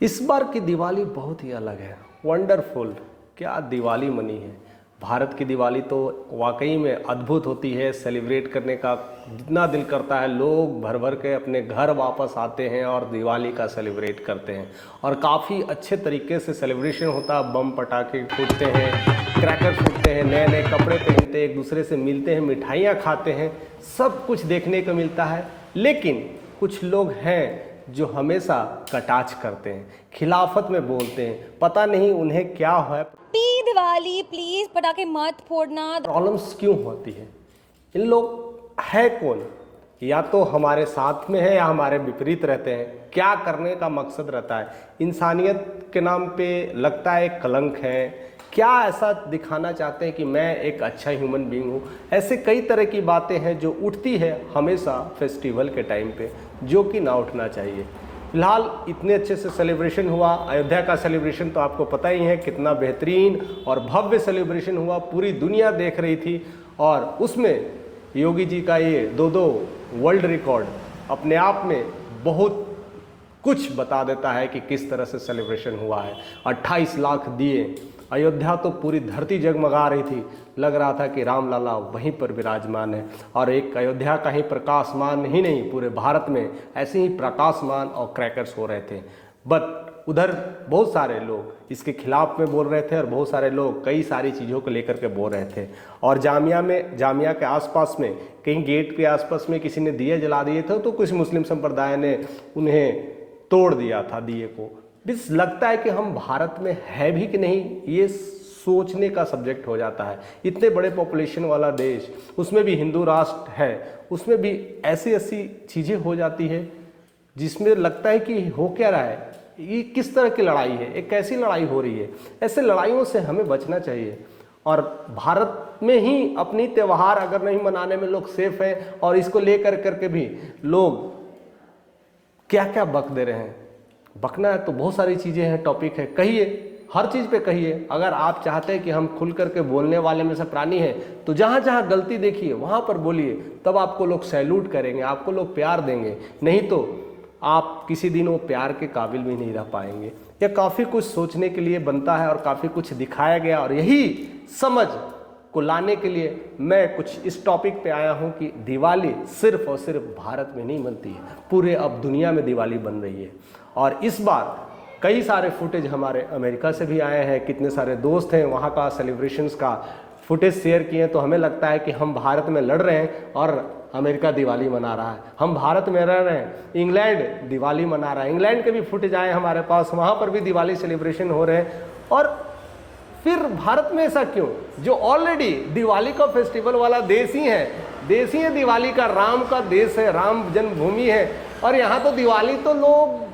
इस बार की दिवाली बहुत ही अलग है। वंडरफुल, क्या दिवाली मनी है। भारत की दिवाली तो वाकई में अद्भुत होती है। सेलिब्रेट करने का जितना दिल करता है, लोग भर भर के अपने घर वापस आते हैं और दिवाली का सेलिब्रेट करते हैं और काफ़ी अच्छे तरीके से सेलिब्रेशन होता है। बम पटाखे फूटते हैं, क्रैकर फूटते हैं, नए नए कपड़े पहनते हैं, एक दूसरे से मिलते हैं, मिठाइयाँ खाते हैं, सब कुछ देखने को मिलता है। लेकिन कुछ लोग हैं जो हमेशा कटाक्ष करते हैं, खिलाफत में बोलते हैं, पता नहीं उन्हें क्या है। दिवाली प्लीज पटाखे मत फोड़ना। प्रॉब्लम्स क्यों होती है? इन लोग है कौन? या तो हमारे साथ में है या हमारे विपरीत रहते हैं। क्या करने का मकसद रहता है? इंसानियत के नाम पे लगता है एक कलंक है। क्या ऐसा दिखाना चाहते हैं कि मैं एक अच्छा ह्यूमन बीइंग हूँ? ऐसे कई तरह की बातें हैं जो उठती है हमेशा फेस्टिवल के टाइम पे, जो कि ना उठना चाहिए। फिलहाल इतने अच्छे से सेलिब्रेशन हुआ, अयोध्या का सेलिब्रेशन तो आपको पता ही है कितना बेहतरीन और भव्य सेलिब्रेशन हुआ, पूरी दुनिया देख रही थी। और उसमें योगी जी का ये दो वर्ल्ड रिकॉर्ड अपने आप में बहुत कुछ बता देता है कि किस तरह से सेलिब्रेशन हुआ है। 28 लाख दिए, अयोध्या तो पूरी धरती जगमगा रही थी, लग रहा था कि राम लाला वहीं पर विराजमान है। और एक अयोध्या का ही प्रकाशमान ही नहीं, पूरे भारत में ऐसे ही प्रकाशमान और क्रैकर्स हो रहे थे। बट उधर बहुत सारे लोग इसके खिलाफ में बोल रहे थे और बहुत सारे लोग कई सारी चीज़ों को लेकर के बोल रहे थे। और जामिया के आसपास में, कहीं गेट के आसपास में किसी ने दिए जला दिए थे, तो कुछ मुस्लिम संप्रदाय ने उन्हें तोड़ दिया था दिए को। बस लगता है कि हम भारत में है भी कि नहीं, ये सोचने का सब्जेक्ट हो जाता है। इतने बड़े पॉपुलेशन वाला देश, उसमें भी हिंदू राष्ट्र है, उसमें भी ऐसी ऐसी चीज़ें हो जाती है जिसमें लगता है कि हो क्या रहा है, ये किस तरह की लड़ाई है, एक कैसी लड़ाई हो रही है। ऐसे लड़ाइयों से हमें बचना चाहिए। और भारत में ही अपनी त्यौहार अगर नहीं मनाने में लोग सेफ हैं, और इसको लेकर करके भी लोग क्या क्या बक दे रहे हैं। बकना है तो बहुत सारी चीज़ें हैं, टॉपिक है, कहिए, हर चीज़ पे कहिए। अगर आप चाहते हैं कि हम खुल करके बोलने वाले में से प्राणी हैं, तो जहाँ जहाँ गलती देखिए वहाँ पर बोलिए, तब आपको लोग सैल्यूट करेंगे, आपको लोग प्यार देंगे। नहीं तो आप किसी दिन वो प्यार के काबिल भी नहीं रह पाएंगे। यह काफ़ी कुछ सोचने के लिए बनता है और काफ़ी कुछ दिखाया गया, और यही समझ को लाने के लिए मैं कुछ इस टॉपिक पे आया हूँ कि दिवाली सिर्फ और सिर्फ भारत में नहीं बनती है, पूरे अब दुनिया में दिवाली बन रही है। और इस बार कई सारे फुटेज हमारे अमेरिका से भी आए हैं, कितने सारे दोस्त हैं वहाँ का सेलिब्रेशंस का फुटेज शेयर किए, तो हमें लगता है कि हम भारत में लड़ रहे हैं और अमेरिका दिवाली मना रहा है। हम भारत में रह रहे हैं, इंग्लैंड दिवाली मना रहा है। इंग्लैंड के भी फुटेज आए हमारे पास, वहाँ पर भी दिवाली सेलिब्रेशन हो रहे हैं। और फिर भारत में ऐसा क्यों, जो ऑलरेडी दिवाली का फेस्टिवल वाला देश ही है, दिवाली का, राम का देश है, राम जन्मभूमि है। और यहाँ तो दिवाली तो लोग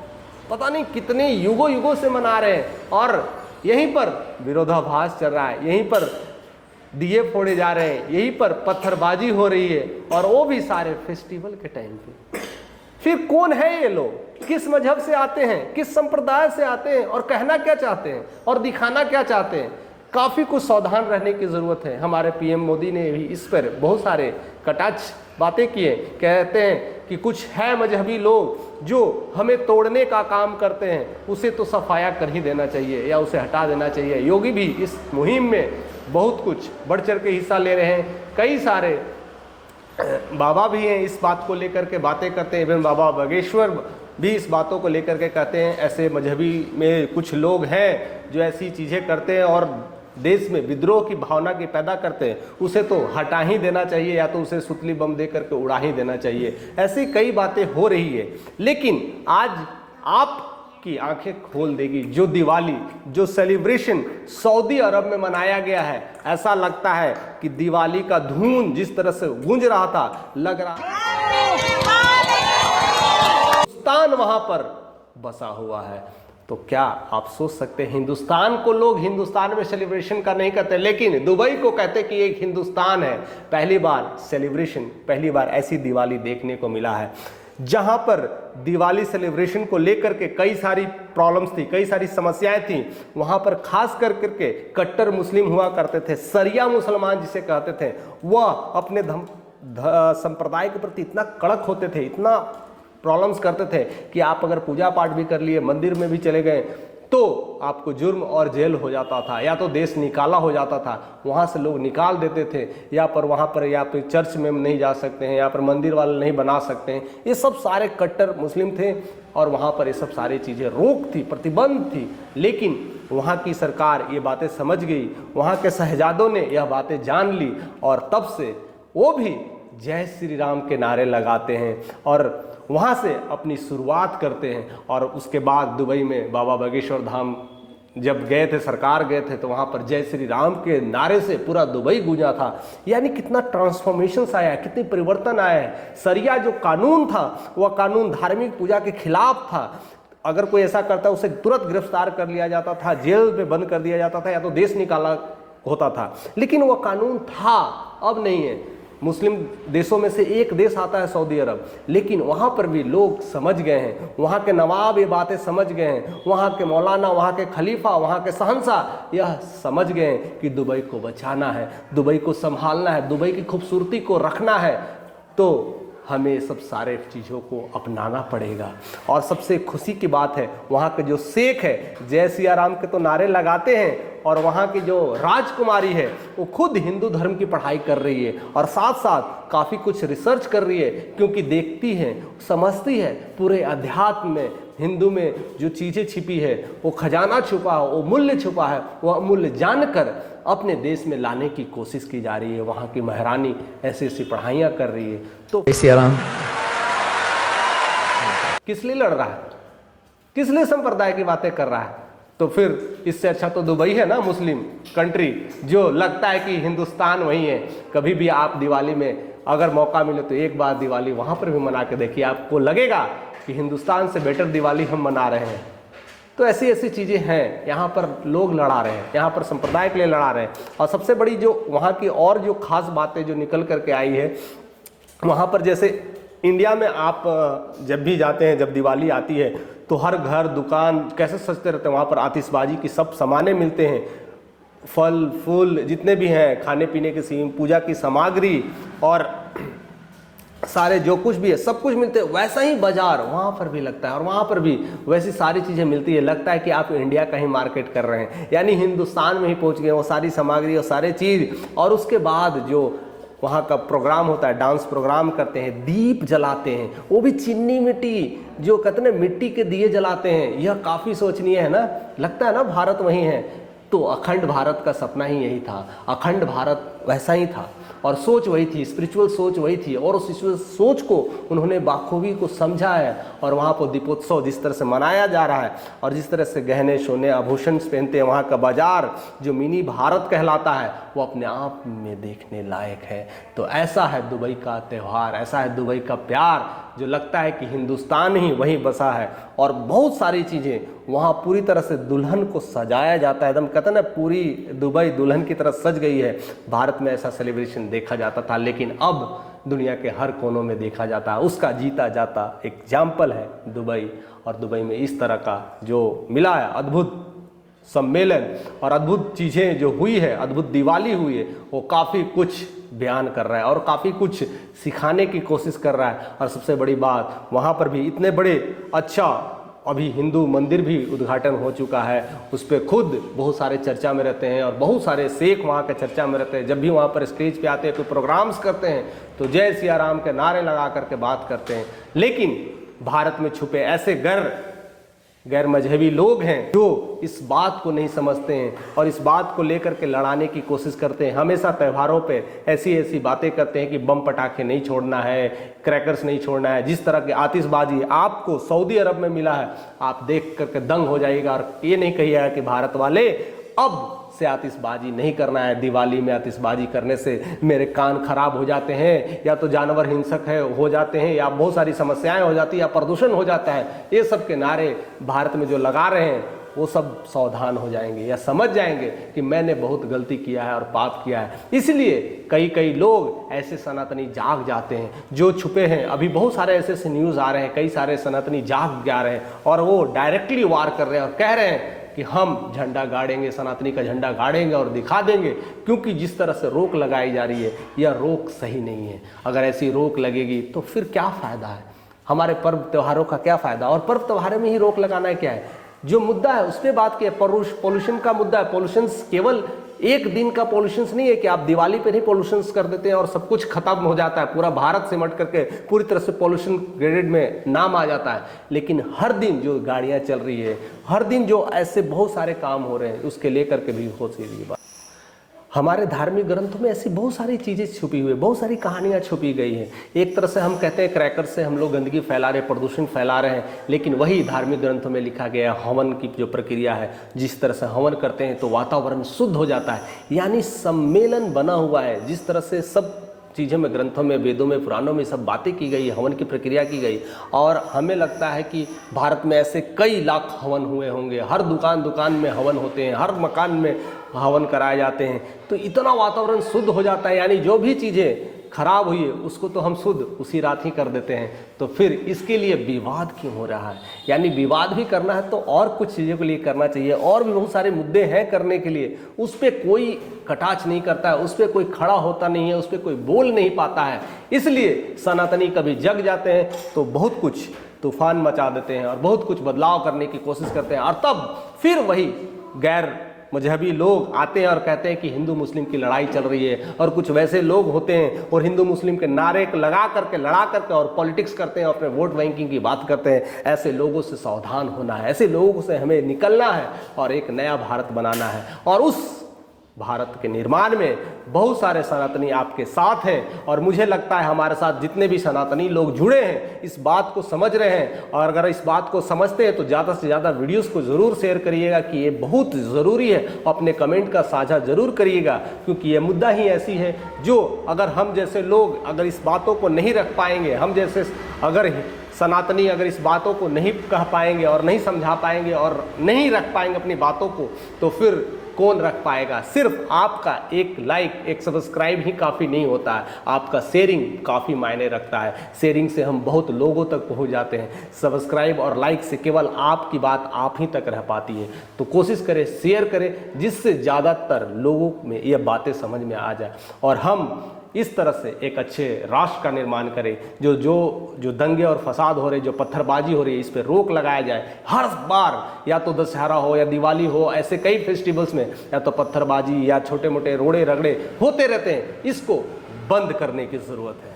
पता नहीं कितने युगों युगों से मना रहे हैं, और यहीं पर विरोधाभास चल रहा है, यहीं पर दिए फोड़े जा रहे हैं, यहीं पर पत्थरबाजी हो रही है, और वो भी सारे फेस्टिवल के टाइम पे। फिर कौन है ये लोग, किस मजहब से आते हैं, किस संप्रदाय से आते हैं, और कहना क्या चाहते हैं और दिखाना क्या चाहते हैं? काफ़ी कुछ सावधान रहने की ज़रूरत है। हमारे पीएम मोदी ने भी इस पर बहुत सारे कटाक्ष बातें किए। कहते हैं कि कुछ है मजहबी लोग जो हमें तोड़ने का काम करते हैं, उसे तो सफाया कर ही देना चाहिए या उसे हटा देना चाहिए। योगी भी इस मुहिम में बहुत कुछ बढ़ चढ़ के हिस्सा ले रहे हैं। कई सारे बाबा भी हैं, इस बात को लेकर के बातें करते हैं। इवन बाबा बागेश्वर भी इस बातों को लेकर के कहते हैं ऐसे मजहबी में कुछ लोग हैं जो ऐसी चीज़ें करते हैं और देश में विद्रोह की भावना की पैदा करते हैं, उसे तो हटा ही देना चाहिए या तो उसे सुतली बम दे करके उड़ा ही देना चाहिए। ऐसी कई बातें हो रही है। लेकिन आज आपकी आंखें खोल देगी जो दिवाली, जो सेलिब्रेशन सऊदी अरब में मनाया गया है। ऐसा लगता है कि दिवाली का धून जिस तरह से गूंज रहा था, लग रहा हिंदुस्तान वहां पर बसा हुआ है। तो क्या आप सोच सकते हैं, हिंदुस्तान को लोग हिंदुस्तान में सेलिब्रेशन का नहीं करते, लेकिन दुबई को कहते कि एक हिंदुस्तान है। पहली बार सेलिब्रेशन, पहली बार ऐसी दिवाली देखने को मिला है जहां पर दिवाली सेलिब्रेशन को लेकर के कई सारी प्रॉब्लम्स थी, कई सारी समस्याएं थी। वहां पर खास करके कट्टर मुस्लिम हुआ करते थे, सरिया मुसलमान जिसे कहते थे, वह अपने संप्रदाय के प्रति इतना कड़क होते थे, इतना प्रॉब्लम्स करते थे कि आप अगर पूजा पाठ भी कर लिए, मंदिर में भी चले गए, तो आपको जुर्म और जेल हो जाता था, या तो देश निकाला हो जाता था, वहाँ से लोग निकाल देते थे, या पर चर्च में नहीं जा सकते हैं, या पर मंदिर वाले नहीं बना सकते हैं। ये सब सारे कट्टर मुस्लिम थे और वहाँ पर ये सब सारी चीज़ें रोक थी, प्रतिबंध थी। लेकिन वहाँ की सरकार ये बातें समझ गई, वहाँ के शहजादों ने यह बातें जान ली और तब से वो भी जय श्री राम के नारे लगाते हैं और वहाँ से अपनी शुरुआत करते हैं। और उसके बाद दुबई में बाबा बागेश्वर धाम जब गए थे, सरकार गए थे, तो वहाँ पर जय श्री राम के नारे से पूरा दुबई गूंजा था। यानी कितना ट्रांसफॉर्मेशन आया है, कितनी परिवर्तन आया है। सरिया जो कानून था वह कानून धार्मिक पूजा के खिलाफ था। अगर कोई ऐसा करता उसे तुरंत गिरफ्तार कर लिया जाता था, जेल में बंद कर दिया जाता था, या तो देश निकाला होता था। लेकिन वह कानून था, अब नहीं है। मुस्लिम देशों में से एक देश आता है सऊदी अरब, लेकिन वहाँ पर भी लोग समझ गए हैं, वहाँ के नवाब ये बातें समझ गए हैं, वहाँ के मौलाना, वहाँ के खलीफा, वहाँ के शहंशाह यह समझ गए हैं कि दुबई को बचाना है, दुबई को संभालना है, दुबई की खूबसूरती को रखना है, तो हमें सब सारे चीज़ों को अपनाना पड़ेगा। और सबसे खुशी की बात है, वहाँ के जो शेख है जय सिया राम के तो नारे लगाते हैं, और वहाँ की जो राजकुमारी है वो खुद हिंदू धर्म की पढ़ाई कर रही है और साथ साथ काफ़ी कुछ रिसर्च कर रही है, क्योंकि देखती है, समझती है पूरे अध्यात्म में, हिंदू में जो चीज़ें छिपी है, वो खजाना छुपा है, वो मूल्य छुपा है, वो मूल्य जानकर अपने देश में लाने की कोशिश की जा रही है। वहाँ की महारानी ऐसी ऐसी पढ़ाइयाँ कर रही है। तो सियाराम किस लिए लड़ रहा है, किस लिए संप्रदाय की बातें कर रहा है? तो फिर इससे अच्छा तो दुबई है ना, मुस्लिम कंट्री, जो लगता है कि हिंदुस्तान वही है। कभी भी आप दिवाली में अगर मौका मिले तो एक बार दिवाली वहाँ पर भी मना के देखिए, आपको लगेगा कि हिंदुस्तान से बेटर दिवाली हम मना रहे हैं। तो ऐसी ऐसी चीज़ें हैं, यहाँ पर लोग लड़ा रहे हैं, यहाँ पर संप्रदाय के लिए लड़ा रहे हैं। और सबसे बड़ी जो वहाँ की और जो खास बातें जो निकल करके आई है, वहाँ पर जैसे इंडिया में आप जब भी जाते हैं, जब दिवाली आती है तो हर घर दुकान कैसे सजते रहते हैं, वहाँ पर आतिशबाजी की सब सामानें मिलते हैं, फल फूल जितने भी हैं, खाने पीने की चीज़, पूजा की सामग्री और सारे जो कुछ भी है सब कुछ मिलते हैं। वैसा ही बाजार वहाँ पर भी लगता है और वहाँ पर भी वैसी सारी चीज़ें मिलती है। लगता है कि आप इंडिया का ही मार्केट कर रहे हैं, यानी हिंदुस्तान में ही पहुँच गए, वो सारी सामग्री और सारे चीज़। और उसके बाद जो वहाँ का प्रोग्राम होता है, डांस प्रोग्राम करते हैं, दीप जलाते हैं, वो भी चीनी मिट्टी, जो कहते हैं मिट्टी के दिए जलाते हैं। यह काफ़ी सोचनीय है ना, लगता है ना भारत वही है। तो अखंड भारत का सपना ही यही था, अखंड भारत वैसा ही था और सोच वही थी, स्पिरिचुअल सोच वही थी। और उस स्पिरिचुअल सोच को उन्होंने बाखूबी को समझा है। और वहाँ पर दीपोत्सव जिस तरह से मनाया जा रहा है और जिस तरह से गहने सोने आभूषण पहनते हैं, वहाँ का बाजार जो मिनी भारत कहलाता है, वो अपने आप में देखने लायक है। तो ऐसा है दुबई का त्यौहार, ऐसा है दुबई का प्यार, जो लगता है कि हिंदुस्तान ही वहीं बसा है। और बहुत सारी चीज़ें वहाँ पूरी तरह से दुल्हन को सजाया जाता है, एकदम कहते हैं ना पूरी दुबई दुल्हन की तरह सज गई है। भारत में ऐसा सेलिब्रेशन देखा जाता था, लेकिन अब दुनिया के हर कोनों में देखा जाता है। उसका जीता जाता एग्जाम्पल है दुबई। और दुबई में इस तरह का जो मिला है अद्भुत सम्मेलन और अद्भुत चीज़ें जो हुई है, अद्भुत दिवाली हुई है, वो काफ़ी कुछ बयान कर रहा है और काफ़ी कुछ सिखाने की कोशिश कर रहा है। और सबसे बड़ी बात, वहाँ पर भी इतने बड़े अच्छा अभी हिंदू मंदिर भी उद्घाटन हो चुका है, उस पर खुद बहुत सारे चर्चा में रहते हैं और बहुत सारे शेख वहाँ के चर्चा में रहते हैं। जब भी वहाँ पर स्टेज पे आते हैं, कोई प्रोग्राम्स करते हैं, तो जय सिया राम के नारे लगा करके बात करते हैं। लेकिन भारत में छुपे ऐसे गैर मजहबी लोग हैं जो इस बात को नहीं समझते हैं और इस बात को लेकर के लड़ाने की कोशिश करते हैं। हमेशा त्योहारों पे ऐसी ऐसी बातें करते हैं कि बम पटाखे नहीं छोड़ना है, क्रैकर्स नहीं छोड़ना है। जिस तरह की आतिशबाजी आपको सऊदी अरब में मिला है, आप देख करके दंग हो जाइएगा। और ये नहीं कहिएगा कि भारत वाले अब से आतिशबाजी नहीं करना है, दिवाली में आतिशबाजी करने से मेरे कान खराब हो जाते हैं, या तो जानवर हिंसक है हो जाते हैं, या बहुत सारी समस्याएं हो जाती है, या प्रदूषण हो जाता है। ये सब के नारे भारत में जो लगा रहे हैं, वो सब सावधान हो जाएंगे या समझ जाएंगे कि मैंने बहुत गलती किया है और पाप किया है। इसलिए कई लोग ऐसे सनातनी जाग जाते हैं जो छुपे हैं। अभी बहुत सारे ऐसे न्यूज़ आ रहे हैं, कई सारे सनातनी जाग जा रहे हैं और वो डायरेक्टली वार कर रहे हैं और कह रहे हैं कि हम झंडा गाड़ेंगे, सनातनी का झंडा गाड़ेंगे और दिखा देंगे। क्योंकि जिस तरह से रोक लगाई जा रही है, यह रोक सही नहीं है। अगर ऐसी रोक लगेगी तो फिर क्या फ़ायदा है? हमारे पर्व त्योहारों का क्या फ़ायदा? और पर्व त्योहारों में ही रोक लगाना है क्या है? जो मुद्दा है उस पर बात की है। पोल्यूशन का मुद्दा है। पोल्यूशन केवल एक दिन का पोल्यूशन नहीं है कि आप दिवाली पे नहीं पोल्यूशन कर देते हैं और सब कुछ खत्म हो जाता है, पूरा भारत सिमट करके पूरी तरह से पोल्यूशन ग्रेडेड में नाम आ जाता है। लेकिन हर दिन जो गाड़ियां चल रही है, हर दिन जो ऐसे बहुत सारे काम हो रहे हैं, उसके लेकर के भी हो सी बात। हमारे धार्मिक ग्रंथों में ऐसी बहुत सारी चीज़ें छुपी हुई है, बहुत सारी कहानियाँ छुपी गई हैं। एक तरह से हम कहते हैं क्रैकर से हम लोग गंदगी फैला रहे हैं, प्रदूषण फैला रहे हैं, लेकिन वही धार्मिक ग्रंथों में लिखा गया है हवन की जो प्रक्रिया है, जिस तरह से हवन करते हैं तो वातावरण शुद्ध हो जाता है। यानी सम्मेलन बना हुआ है, जिस तरह से सब चीज़ों में, ग्रंथों में, वेदों में, पुराणों में सब बातें की गई, हवन की प्रक्रिया की गई। और हमें लगता है कि भारत में ऐसे कई लाख हवन हुए होंगे, हर दुकान दुकान में हवन होते हैं, हर मकान में हवन कराए जाते हैं, तो इतना वातावरण शुद्ध हो जाता है। यानी जो भी चीज़ें खराब हुई है उसको तो हम शुद्ध उसी रात ही कर देते हैं। तो फिर इसके लिए विवाद क्यों हो रहा है? यानी विवाद भी करना है तो और कुछ चीज़ों के लिए करना चाहिए, और भी बहुत सारे मुद्दे हैं करने के लिए, उस पर कोई कटाक्ष नहीं करता है, उस पर कोई खड़ा होता नहीं है, उस पर कोई बोल नहीं पाता है। इसलिए सनातनी कभी जग जाते हैं तो बहुत कुछ तूफान मचा देते हैं और बहुत कुछ बदलाव करने की कोशिश करते हैं, और तब फिर वही गैर मजहबी लोग आते हैं और कहते हैं कि हिंदू मुस्लिम की लड़ाई चल रही है। और कुछ वैसे लोग होते हैं और हिंदू मुस्लिम के नारे लगा करके, लड़ा करके और पॉलिटिक्स करते हैं, अपने वोट बैंकिंग की बात करते हैं। ऐसे लोगों से सावधान होना है, ऐसे लोगों से हमें निकलना है और एक नया भारत बनाना है। और उस भारत के निर्माण में बहुत सारे सनातनी आपके साथ हैं, और मुझे लगता है हमारे साथ जितने भी सनातनी लोग जुड़े हैं इस बात को समझ रहे हैं। और अगर इस बात को समझते हैं तो ज़्यादा से ज़्यादा वीडियोस को ज़रूर शेयर करिएगा कि ये बहुत ज़रूरी है। अपने कमेंट का साझा ज़रूर करिएगा, क्योंकि ये मुद्दा ही ऐसी है जो अगर हम जैसे लोग अगर इस बातों को नहीं रख पाएंगे, हम जैसे अगर सनातनी अगर इस बातों को नहीं कह पाएंगे और नहीं समझा पाएंगे और नहीं रख पाएंगे अपनी बातों को, तो फिर कौन रख पाएगा? सिर्फ आपका एक लाइक, एक सब्सक्राइब ही काफ़ी नहीं होता है, आपका शेयरिंग काफ़ी मायने रखता है। शेयरिंग से हम बहुत लोगों तक पहुंच जाते हैं, सब्सक्राइब और लाइक से केवल आपकी बात आप ही तक रह पाती है। तो कोशिश करें, शेयर करें, जिससे ज़्यादातर लोगों में ये बातें समझ में आ जाए और हम इस तरह से एक अच्छे राष्ट्र का निर्माण करें। जो दंगे और फसाद हो रहे, जो पत्थरबाजी हो रही है, इस पर रोक लगाया जाए। हर बार या तो दशहरा हो या दिवाली हो, ऐसे कई फेस्टिवल्स में या तो पत्थरबाजी या छोटे मोटे रोड़े रगड़े होते रहते हैं, इसको बंद करने की ज़रूरत है।